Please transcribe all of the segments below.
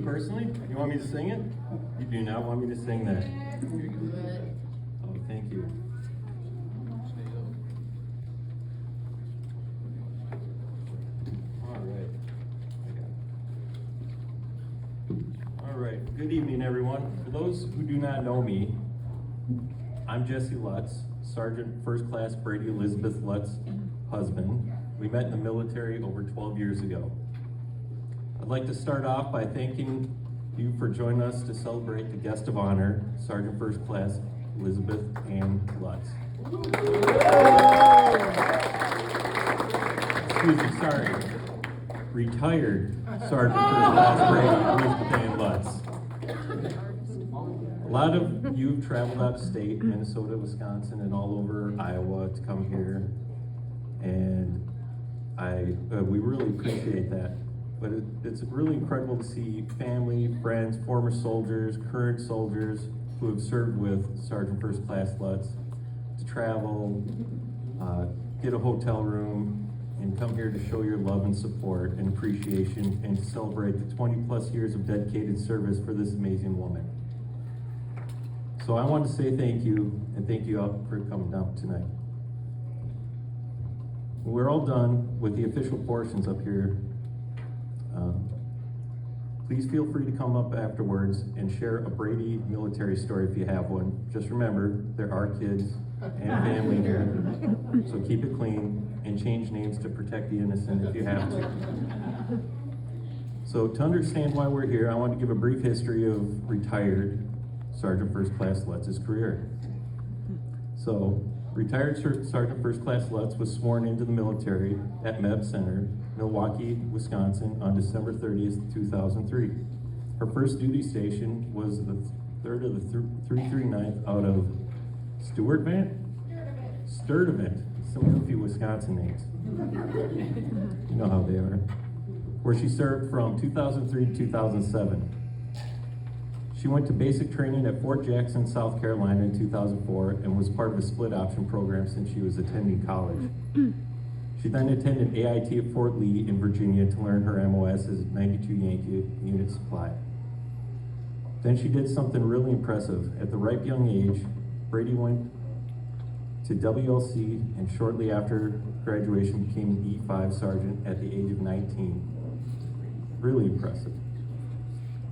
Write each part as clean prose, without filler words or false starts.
personally? You want me to sing it? You do not want me to sing that. Oh, thank you. All right, good evening, everyone. For those who do not know me, I'm Jesse Lutz, Sergeant First Class Brady Elizabeth Lutz husband. We met in the military over 12 years ago. I'd like to start off by thanking you for joining us to celebrate the guest of honor, Sergeant First Class Elizabeth Ann Lutz. Excuse me, sorry. Retired Sergeant First Class Brady Elizabeth Ann Lutz. A lot of you have traveled out of state, Minnesota, Wisconsin, and all over Iowa to come here, and we really appreciate that. But it's really incredible to see family, friends, former soldiers, current soldiers who have served with Sergeant First Class Lutz to travel, get a hotel room, and come here to show your love and support and appreciation and to celebrate the 20 plus years of dedicated service for this amazing woman. So I want to say thank you, and thank you all for coming down tonight. When we're all done with the official portions up here, please feel free to come up afterwards and share a Brady military story if you have one. Just remember, there are kids and family here, so keep it clean and change names to protect the innocent if you have to. So to understand why we're here, I want to give a brief history of retired Sergeant First Class Lutz's career. So, retired Sergeant First Class Lutz was sworn into the military at Meb Center, Milwaukee, Wisconsin on December 30th, 2003. Her first duty station was the 3rd of the 339th out of Sturdivant, some goofy Wisconsin names. You know how they are. Where she served from 2003 to 2007. She went to basic training at Fort Jackson, South Carolina in 2004 and was part of a split option program since she was attending college. She then attended AIT at Fort Lee in Virginia to learn her MOS as 92 Yankee Unit Supply. Then she did something really impressive. At the ripe young age, Brady went to WLC and shortly after graduation became an E5 sergeant at the age of 19. Really impressive.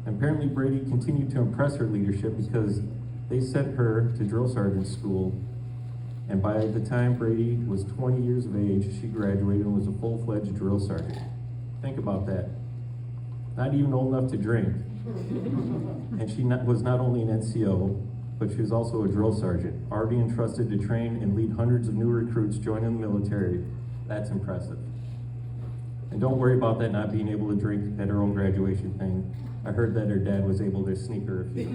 Apparently Brady continued to impress her leadership because they sent her to drill sergeant school, and by the time Brady was 20 years of age, she graduated and was a full-fledged drill sergeant. Think about that. Not even old enough to drink. And she was not only an NCO, but she was also a drill sergeant, already entrusted to train and lead hundreds of new recruits joining the military. That's impressive. And don't worry about that not being able to drink at her own graduation thing. I heard that her dad was able to sneak her a few.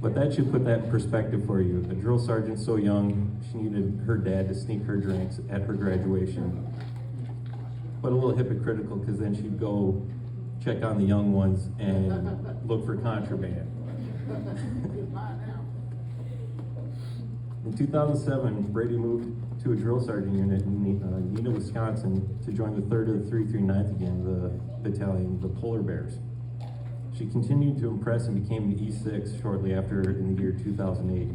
But that should put that in perspective for you. A drill sergeant so young, she needed her dad to sneak her drinks at her graduation. But a little hypocritical because then she'd go check on the young ones and look for contraband. In 2007, Brady moved to a drill sergeant unit in Neenah, Wisconsin to join the 3rd of the 339th again, the battalion, the Polar Bears. She continued to impress and became an E6 shortly after in the year 2008.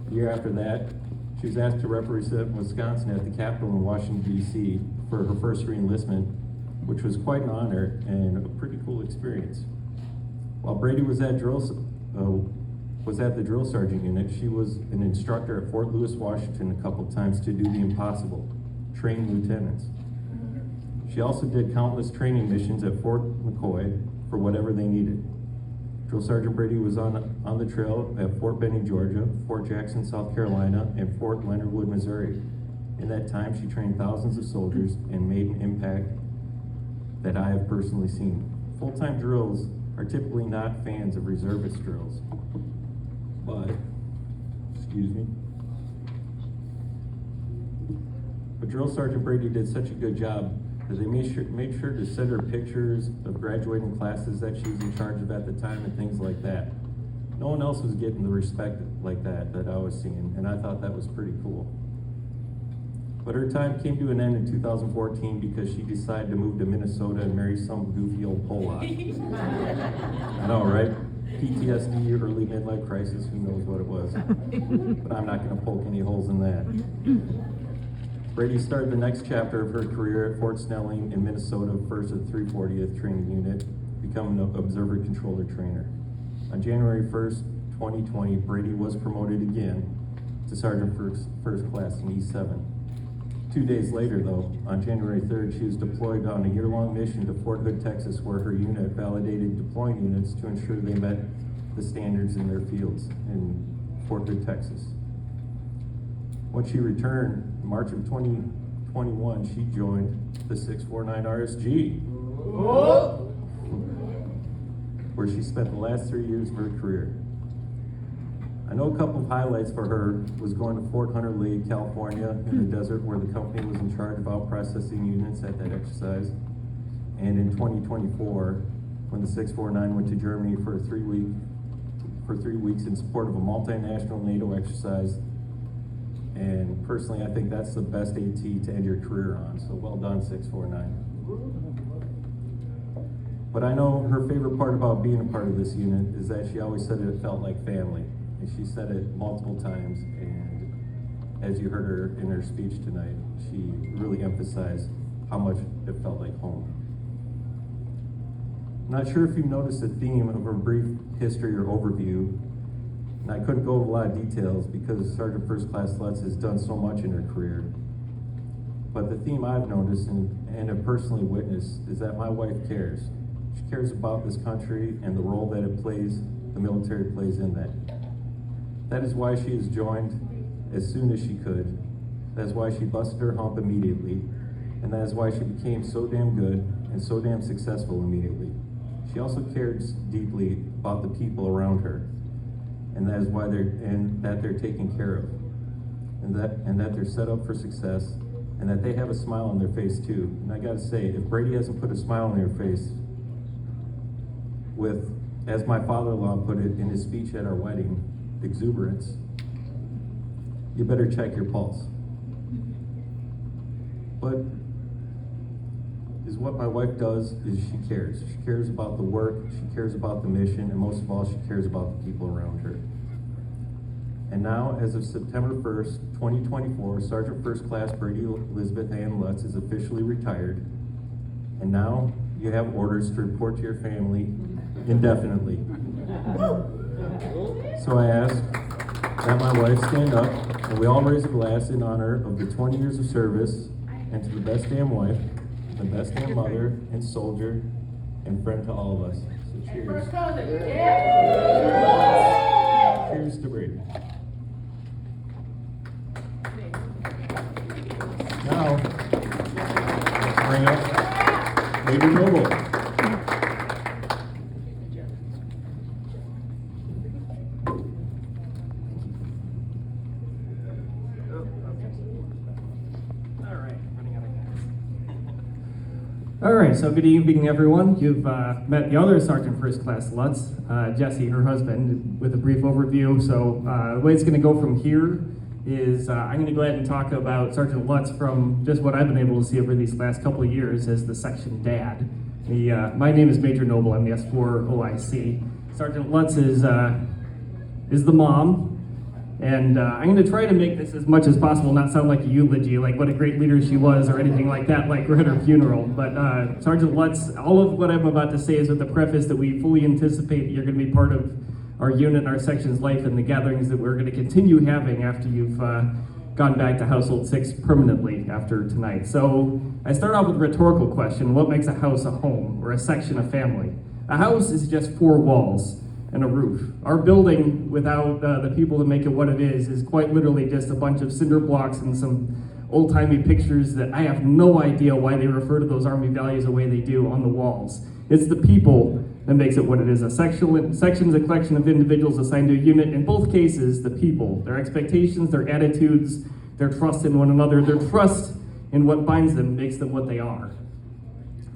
The year after that, she was asked to represent Wisconsin at the Capitol in Washington, D.C. for her first re-enlistment, which was quite an honor and a pretty cool experience. While Brady was at the drill sergeant unit, she was an instructor at Fort Lewis, Washington a couple times to do the impossible, train lieutenants. She also did countless training missions at Fort McCoy for whatever they needed. Drill Sergeant Brady was on the trail at Fort Benning, Georgia, Fort Jackson, South Carolina, and Fort Leonard Wood, Missouri. In that time, she trained thousands of soldiers and made an impact that I have personally seen. Full-time drills are typically not fans of reservist drills. But Drill Sergeant Brady did such a good job that they made sure to send her pictures of graduating classes that she was in charge of at the time and things like that. No one else was getting the respect like that I was seeing, and I thought that was pretty cool. But her time came to an end in 2014 because she decided to move to Minnesota and marry some goofy old Polak. I know, right? PTSD, early midlife crisis, who knows what it was. But I'm not going to poke any holes in that. Brady started the next chapter of her career at Fort Snelling in Minnesota, 1st of 340th Training Unit, becoming an observer controller trainer. On January 1st, 2020, Brady was promoted again to Sergeant First Class in E7. 2 days later, though, on January 3rd, she was deployed on a year-long mission to Fort Hood, Texas, where her unit validated deploying units to ensure they met the standards in their fields in Fort Hood, Texas. When she returned in March of 2021, she joined the 649 RSG, where she spent the last 3 years of her career. I know a couple of highlights for her was going to Fort Hunter Lake, California, in the desert, where the company was in charge of out-processing units at that exercise. And in 2024, when the 649 went to Germany for 3 weeks in support of a multinational NATO exercise. And personally, I think that's the best AT to end your career on. So well done, 649. But I know her favorite part about being a part of this unit is that she always said it felt like family. And she said it multiple times, and as you heard her in her speech tonight, she really emphasized how much it felt like home. Not sure if you noticed the theme of her brief history or overview, and I couldn't go into a lot of details because Sergeant First Class Lutz has done so much in her career. But the theme I've noticed and have personally witnessed is that my wife cares. She cares about this country and the role that it plays, the military plays in that. That is why she has joined as soon as she could. That is why she busted her hump immediately. And that is why she became so damn good and so damn successful immediately. She also cares deeply about the people around her. And that is why they're taken care of. And that they're set up for success, and that they have a smile on their face too. And I gotta say, if Brady hasn't put a smile on your face with, as my father-in-law put it in his speech at our wedding, exuberance, you better check your pulse. But is what my wife does is she cares. She cares about the work, she cares about the mission, and most of all, she cares about the people around her. And now, as of September 1st, 2024, Sergeant First Class Brady Elizabeth Ann Lutz is officially retired. And now you have orders to report to your family indefinitely. So I ask that my wife stand up and we all raise a glass in honor of the 20 years of service and to the best damn wife, the best damn mother and soldier and friend to all of us. So cheers. Cheers to Brady. Now, bring up Major Noble. All right, so good evening, everyone. You've met the other Sergeant First Class Lutz, Jesse, her husband, with a brief overview. So the way it's going to go from here is I'm going to go ahead and talk about Sergeant Lutz from just what I've been able to see over these last couple of years as the section dad. My name is Major Noble. I'm the S4 OIC. Sergeant Lutz is the mom. And I'm going to try to make this as much as possible not sound like a eulogy, like what a great leader she was or anything like that, like we're at her funeral. But Sergeant Lutz, all of what I'm about to say is with the preface that we fully anticipate that you're going to be part of our unit and our section's life and the gatherings that we're going to continue having after you've gone back to Household 6 permanently after tonight. So I start off with a rhetorical question. What makes a house a home or a section a family? A house is just 4 walls and a roof. Our building, without the people that make it what it is quite literally just a bunch of cinder blocks and some old-timey pictures that I have no idea why they refer to those Army values the way they do on the walls. It's the people that makes it what it is. A section's a collection of individuals assigned to a unit. In both cases, the people, their expectations, their attitudes, their trust in one another, their trust in what binds them makes them what they are.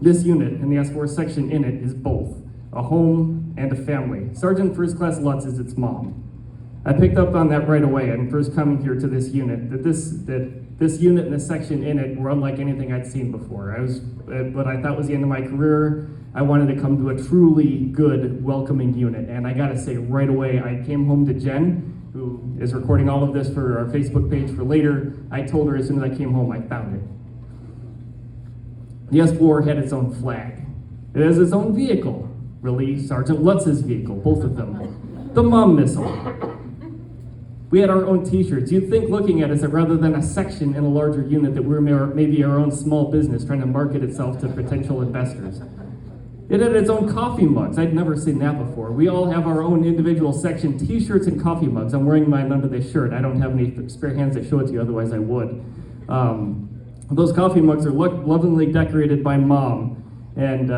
This unit and the S4 section in it is both a home and a family. Sergeant First Class Lutz is its mom. I picked up on that right away and first coming here to this unit, that this unit and the section in it were unlike anything I'd seen before. What I thought was the end of my career, I wanted to come to a truly good, welcoming unit. And I gotta say right away, I came home to Jen, who is recording all of this for our Facebook page for later. I told her as soon as I came home, I found it. The S4 had its own flag. It has its own vehicle, really, Sergeant Lutz's vehicle, both of them. The Mom Missile. We had our own t-shirts. You'd think looking at us that rather than a section in a larger unit that we're maybe our own small business trying to market itself to potential investors. It had its own coffee mugs. I'd never seen that before. We all have our own individual section t-shirts and coffee mugs. I'm wearing mine under this shirt. I don't have any spare hands to show it to you, otherwise I would. Those coffee mugs are lovingly decorated by Mom. And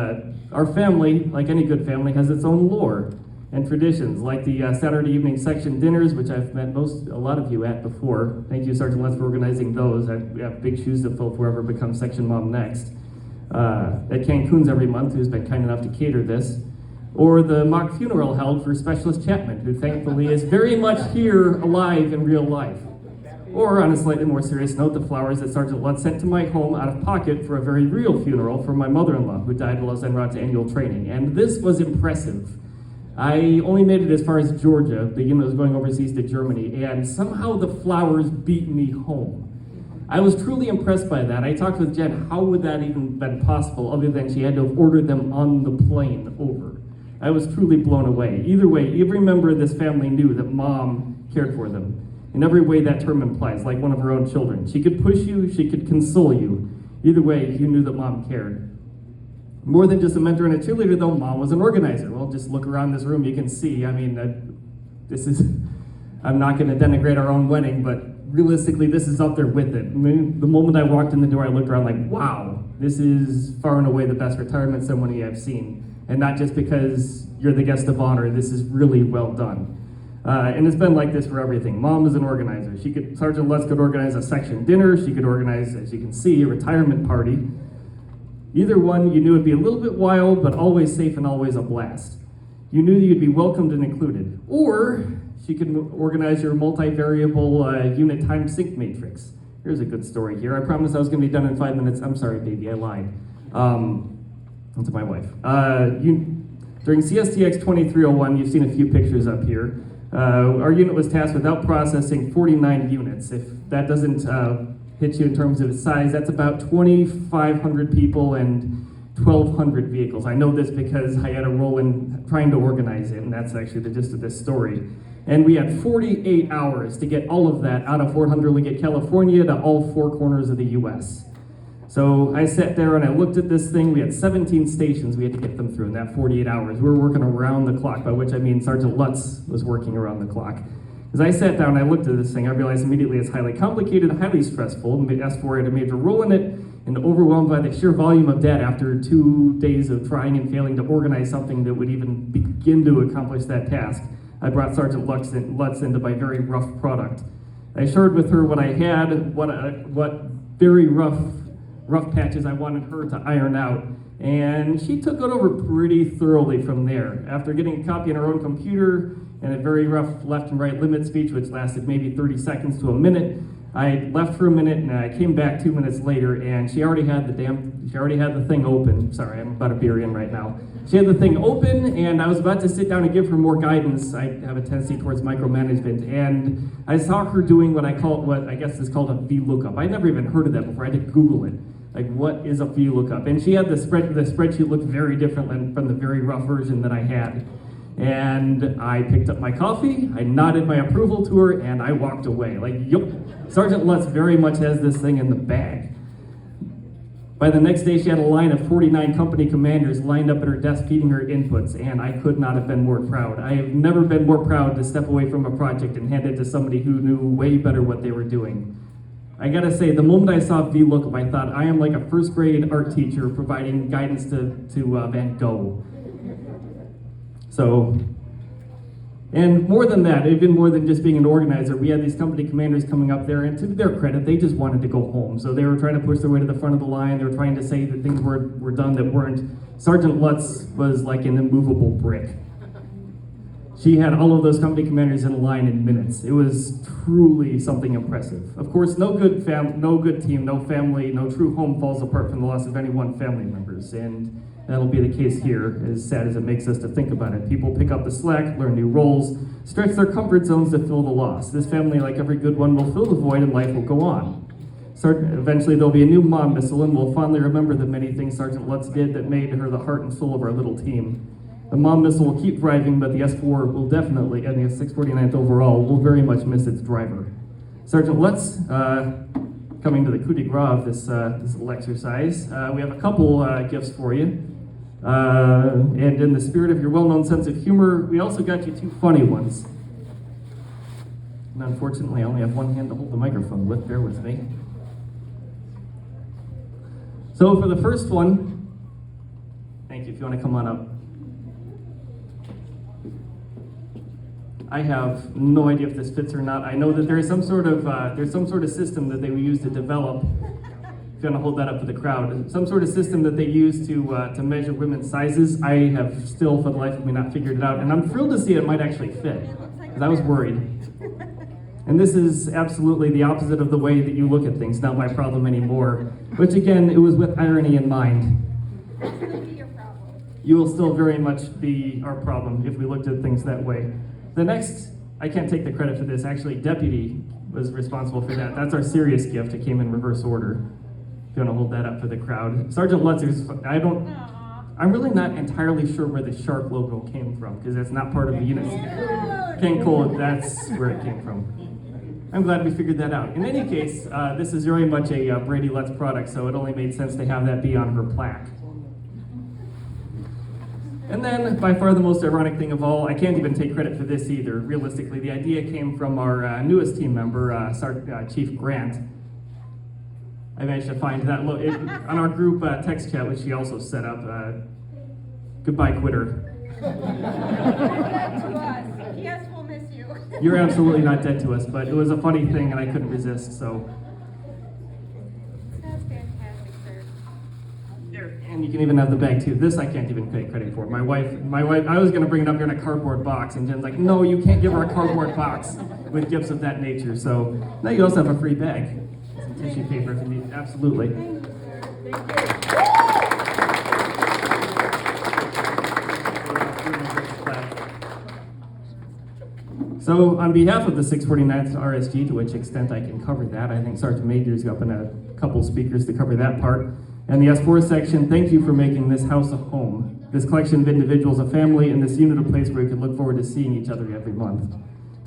our family, like any good family, has its own lore and traditions, like the Saturday evening section dinners, which I've met a lot of you at before. Thank you, Sergeant Lutz, for organizing those. I have big shoes to fill for whoever becomes section mom next. At Cancun's every month, who's been kind enough to cater this. Or the mock funeral held for Specialist Chapman, who thankfully is very much here, alive in real life. Or, on a slightly more serious note, the flowers that Sergeant Lutz sent to my home out of pocket for a very real funeral for my mother-in-law, who died while I was en route to annual training. And this was impressive. I only made it as far as Georgia, the unit was going overseas to Germany, and somehow the flowers beat me home. I was truly impressed by that. I talked with Jen, how would that even been possible other than she had to have ordered them on the plane over? I was truly blown away. Either way, every member of this family knew that Mom cared for them. In every way that term implies, like one of her own children. She could push you, she could console you. Either way, you knew that Mom cared. More than just a mentor and a cheerleader, though, Mom was an organizer. Well, just look around this room, you can see. I mean, I'm not going to denigrate our own wedding, but realistically, this is up there with it. I mean, the moment I walked in the door, I looked around like, wow, this is far and away the best retirement ceremony I've seen. And not just because you're the guest of honor, this is really well done. And it's been like this for everything. Mom is an organizer. Sergeant Lutz could organize a section dinner. She could organize, as you can see, a retirement party. Either one, you knew it'd be a little bit wild, but always safe and always a blast. You knew you'd be welcomed and included. Or she could organize your multivariable unit time sync matrix. Here's a good story here. I promised I was going to be done in 5 minutes. I'm sorry, baby, I lied. To my wife. During CSTX 2301, you've seen a few pictures up here. Our unit was tasked with out processing 49 units. If that doesn't hit you in terms of its size, that's about 2,500 people and 1,200 vehicles. I know this because I had a role in trying to organize it, and that's actually the gist of this story. And we had 48 hours to get all of that out of Fort Hunter Liggett, California to all 4 corners of the US. So I sat there and I looked at this thing. We had 17 stations we had to get them through in that 48 hours. We were working around the clock, by which I mean Sergeant Lutz was working around the clock. As I sat down and I looked at this thing, I realized immediately it's highly complicated, highly stressful. S4 had a major role in it, and overwhelmed by the sheer volume of data after 2 days of trying and failing to organize something that would even begin to accomplish that task, I brought Sergeant Lutz into my very rough product. I shared with her what I had, what very rough patches I wanted her to iron out, and she took it over pretty thoroughly from there. After getting a copy on her own computer and a very rough left and right limit speech, which lasted maybe 30 seconds to a minute, I left for a minute and I came back 2 minutes later, and she already had the thing open. Sorry, I'm about a beer in right now. She had the thing open, and I was about to sit down and give her more guidance. I have a tendency towards micromanagement, and I saw her doing what I guess is called a VLOOKUP. I'd never even heard of that before. I had to Google it. Like, what is a VLOOKUP? And she had the spreadsheet looked very different from the very rough version that I had. And I picked up my coffee, I nodded my approval to her, and I walked away. Like, yup, Sergeant Lutz very much has this thing in the bag. By the next day, she had a line of 49 company commanders lined up at her desk feeding her inputs, and I could not have been more proud. I have never been more proud to step away from a project and hand it to somebody who knew way better what they were doing. I gotta say, the moment I saw VLOOKUP, I thought, I am like a first grade art teacher providing guidance to Van Gogh. So, and more than that, even more than just being an organizer, we had these company commanders coming up there, and to their credit, they just wanted to go home. So they were trying to push their way to the front of the line. They were trying to say that things were done that weren't. Sergeant Lutz was like an immovable brick. She had all of those company commanders in line in minutes. It was truly something impressive. Of course, no good team, no family, no true home falls apart from the loss of any one family members, and that'll be the case here, as sad as it makes us to think about it. People pick up the slack, learn new roles, stretch their comfort zones to fill the loss. This family, like every good one, will fill the void and life will go on. Eventually there'll be a new mom missile, and we'll fondly remember the many things Sergeant Lutz did that made her the heart and soul of our little team. The mom missile will keep thriving, but the S4 will definitely, and the 649th overall, will very much miss its driver. Sergeant Lutz, coming to the coup de grace of this little exercise, we have a couple gifts for you. And in the spirit of your well-known sense of humor, we also got you two funny ones. And unfortunately, I only have one hand to hold the microphone with, bear with me. So for the first one, thank you, if you want to come on up. I have no idea if this fits or not. I know that there's some sort of system that they use to develop. If you want to hold that up for the crowd, some sort of system that they use to measure women's sizes. I have still, for the life of me, not figured it out, and I'm thrilled to see it might actually fit, because I was worried. And this is absolutely the opposite of the way that you look at things. Not my problem anymore. Which again, it was with irony in mind. It's going to be your problem. You will still very much be our problem if we looked at things that way. The next, I can't take the credit for this, actually Deputy was responsible for that. That's our serious gift, it came in reverse order. If you want to hold that up for the crowd. Sergeant Lutz, I'm really not entirely sure where the shark logo came from, because that's not part of the unit. Ken Cole, that's where it came from. I'm glad we figured that out. In any case, this is very much a Brady Lutz product, so it only made sense to have that be on her plaque. And then, by far the most ironic thing of all, I can't even take credit for this either. Realistically, the idea came from our newest team member, Chief Grant. I managed to find that on our group text chat, which she also set up. Goodbye, quitter. Dead to us. Yes, we'll miss you. You're absolutely not dead to us, but it was a funny thing and I couldn't resist, so. That's fantastic, sir. There, and you can even have the bag too. This I can't even take credit for. My wife, I was gonna bring it up here in a cardboard box, and Jen's like, no, you can't give her a cardboard box with gifts of that nature. So now you also have a free bag. Some tissue paper if you need, absolutely. Thank you, sir. Thank you. So on behalf of the 649th RSG, to which extent I can cover that, I think Sergeant Major's up in a couple speakers to cover that part. And the S4 section, thank you for making this house a home. This collection of individuals a family, and this unit a place where we can look forward to seeing each other every month.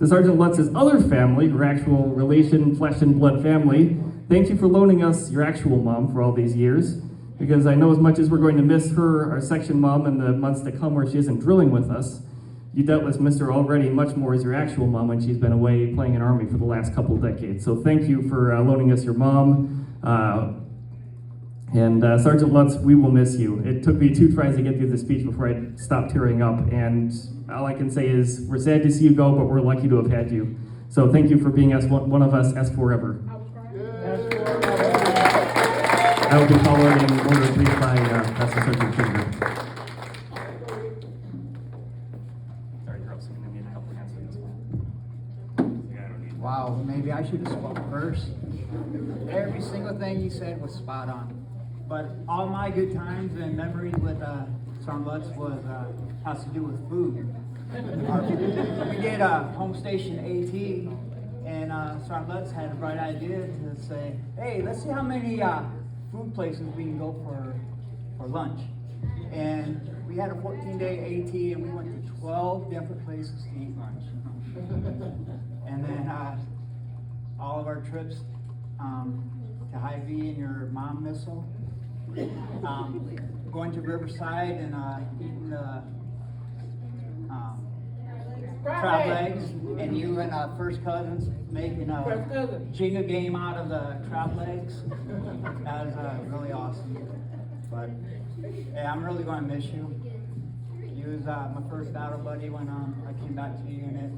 To Sergeant Lutz's other family, her actual relation, flesh and blood family, thank you for loaning us your actual mom for all these years. Because I know as much as we're going to miss her, our section mom, in the months to come where she isn't drilling with us, you doubtless miss her already much more as your actual mom when she's been away playing in Army for the last couple decades. So thank you for loaning us your mom. And Sergeant Lutz, we will miss you. It took me 2 tries to get through the speech before I stopped tearing up. And all I can say is we're sad to see you go, but we're lucky to have had you. So thank you for being one of us S forever. I will be followed in order of brief by Master Sergeant Kinder. Wow, maybe I should have spoke first. Every single thing you said was spot on. But all my good times and memories with Sergeant Lutz has to do with food. We did home station AT, and Sergeant Lutz had a bright idea to say, hey, let's see how many food places we can go for lunch. And we had a 14-day AT, and we went to 12 different places to eat lunch. And then all of our trips to Hy-Vee and your mom missile, going to Riverside and eating the crab legs, and you and first cousins making a Jenga game out of the crab legs. That was really awesome. But hey, I'm really going to miss you. You was my first battle buddy when I came back to the unit.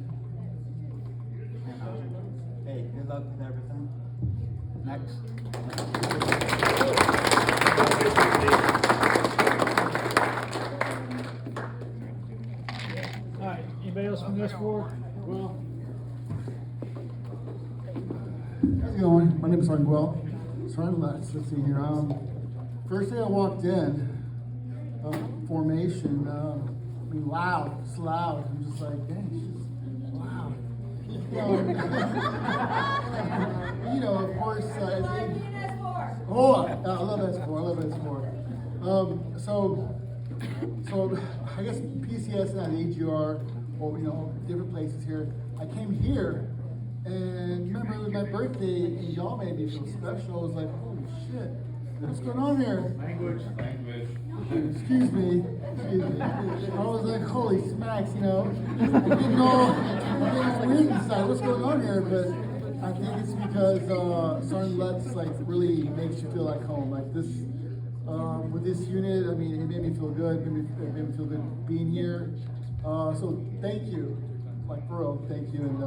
Hey, good luck with everything. Next. All right, anybody else from S4? Well, how's it going? My name is Sergeant Lutz. Let's see here. First day I walked in, formation, I mean, loud, it's loud. I'm just like, dang, she's loud. You know, of course, oh, I love S4. So I guess PCS and AGR, or different places here. I came here, and remember it was my birthday, and y'all made me feel special. I was like, holy shit, what's going on here? Language. Excuse me. I was like, holy smacks, I didn't know it's weird inside. What's going on here? But I think it's because Sergeant Lutz really makes you feel like home. Like this, with this unit, I mean, it made me feel good. It made me feel good being here. So thank you, for real, thank you. And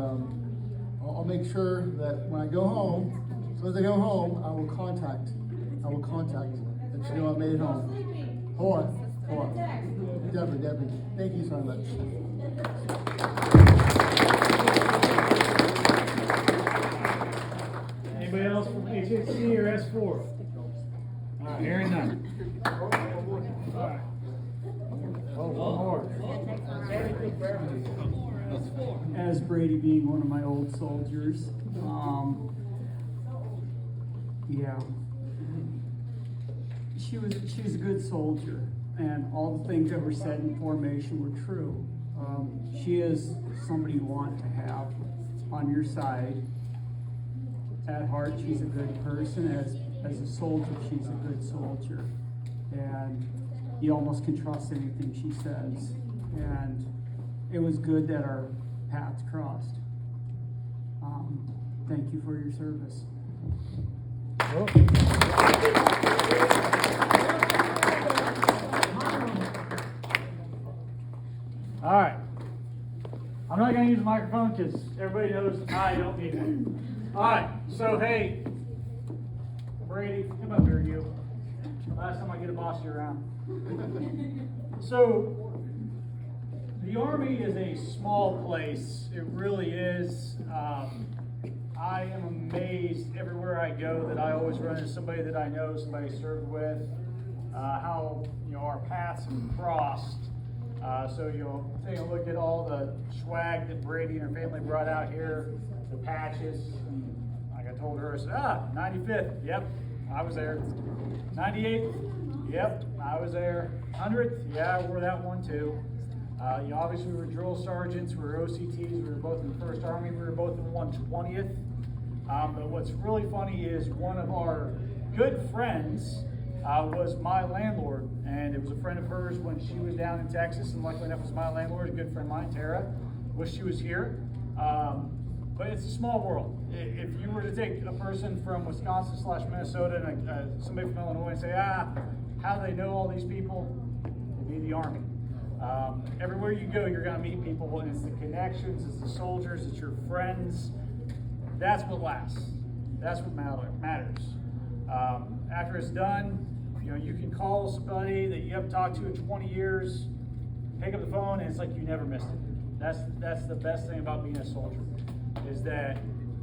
I'll make sure that when I go home, as soon as I go home, I will contact. That you know I made it home. Hold on. Definitely. Thank you, Sergeant Lutz. Anybody else from HHC or S4? All right, hearing none. All right. Oh, one more. As Brady being one of my old soldiers, yeah, she was a good soldier, and all the things that were said in formation were true. She is somebody you want to have on your side. At heart, she's a good person. As a soldier, she's a good soldier, and you almost can trust anything she says. And it was good that our paths crossed. Thank you for your service. All right. I'm not going to use the microphone because everybody knows I don't need one. All right. So, hey, Brady, come up here, you. Last time I get a boss you around. So, the Army is a small place. It really is. I am amazed everywhere I go that I always run into somebody that I know, somebody I served with, how our paths have crossed. So take a look at all the swag that Brady and her family brought out here, the patches. Like I told her, I said, 95th, yep, I was there. 98th, yep, I was there. 100th, yeah, I wore that one too. Obviously we were drill sergeants, we were OCTs, we were both in the 1st Army, we were both in 120th. But what's really funny is one of our good friends was my landlord, and it was a friend of hers when she was down in Texas, and luckily enough was my landlord, a good friend of mine, Tara. Wish she was here. But it's a small world. If you were to take a person from Wisconsin/Minnesota and somebody from Illinois and say, how do they know all these people? It'd be the Army. Everywhere you go, you're going to meet people, and it's the connections, it's the soldiers, it's your friends. That's what lasts. That's what matters. After it's done, you can call somebody that you haven't talked to in 20 years, pick up the phone, and it's like you never missed it. That's the best thing about being a soldier, is that,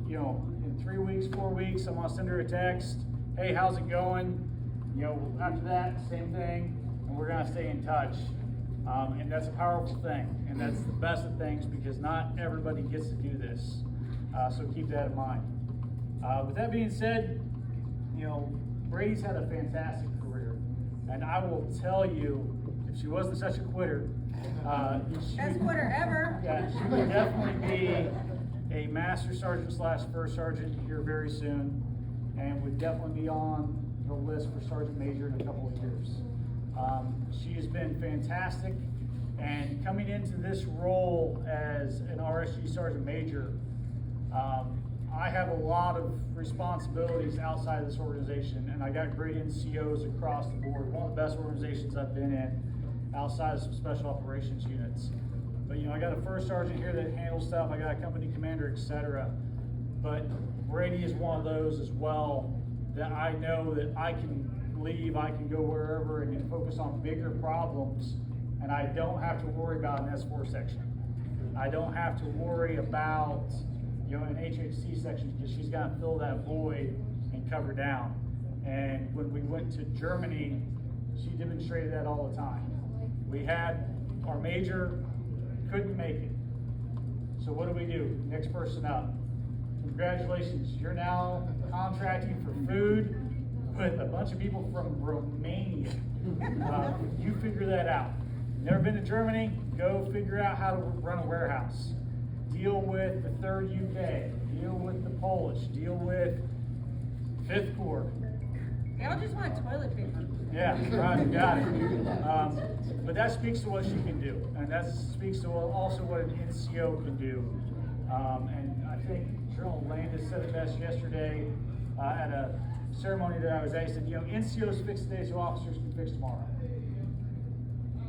in 3 weeks, 4 weeks, I'm gonna send her a text, hey, how's it going? After that, same thing, and we're gonna stay in touch. And that's a powerful thing, and that's the best of things, because not everybody gets to do this. So keep that in mind. With that being said, Brady's had a fantastic career, and I will tell you, if she wasn't such a quitter, Best quitter ever. Yeah, she would definitely be a master sergeant / first sergeant here very soon, and would definitely be on the list for sergeant major in a couple of years. She has been fantastic, and coming into this role as an RSG sergeant major, I have a lot of responsibilities outside of this organization, and I got great NCOs across the board. One of the best organizations I've been in outside of some special operations units. But I got a first sergeant here that handles stuff, I got a company commander, etc. But Brady is one of those as well, that I know that I can leave, I can go wherever and can focus on bigger problems, and I don't have to worry about an S4 section. I don't have to worry about, an HHC section, because she's gonna fill that void and cover down. And when we went to Germany, she demonstrated that all the time. We had our major, couldn't make it. So what do? Next person up. Congratulations, you're now contracting for food with a bunch of people from Romania. You figure that out. Never been to Germany? Go figure out how to run a warehouse. Deal with the 3rd UK, deal with the Polish, deal with 5th Corps. They all just want toilet paper. Yeah, right, got it. But that speaks to what she can do, and that speaks to also what an NCO can do. And I think Colonel Landis said it best yesterday at a ceremony that I was at. He said, NCOs fix today so officers can fix tomorrow.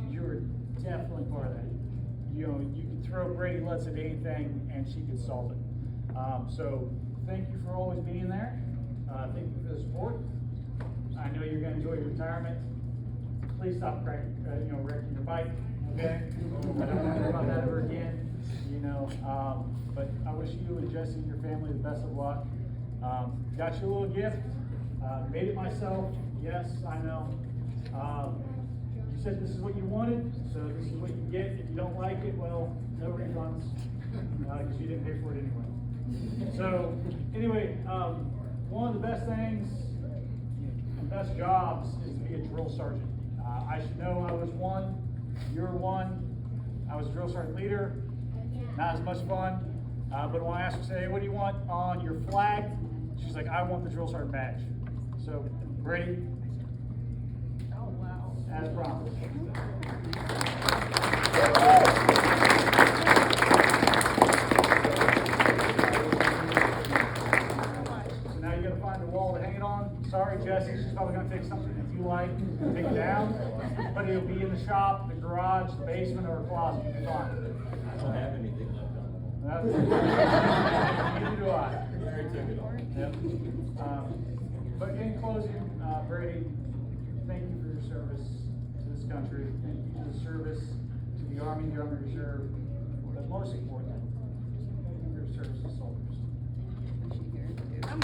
You're definitely part of that. You can throw Brady Lutz at anything and she could solve it. So thank you for always being there. Thank you for the support. I know you're going to enjoy your retirement. Please stop wrecking your bike. Okay? I don't want to hear about that ever again. But I wish you and Jesse and your family the best of luck. Got you a little gift. Made it myself. Yes, I know. You said this is what you wanted, so this is what you get. If you don't like it, well, no refunds, because you didn't pay for it anyway. So, anyway, one of the best things, best jobs is to be a drill sergeant. I should know I was one, you're one. I was a drill sergeant leader, not as much fun. But when I asked her, say, hey, what do you want on your flag? She's like, I want the drill sergeant badge. So, Brady. Oh, wow. As promised. So now you gotta find a wall to hang it on. Sorry, Jesse, she's probably gonna take something that you like, take it down. But it'll be in the shop, the garage, the basement, or a closet. You'll be fine. I don't have anything left on. Neither do I. Yep. But in closing, Brady, thank you for your service to this country. Thank you for the service to the Army, the Army Reserve. But most importantly, thank you for your service to soldiers. I'm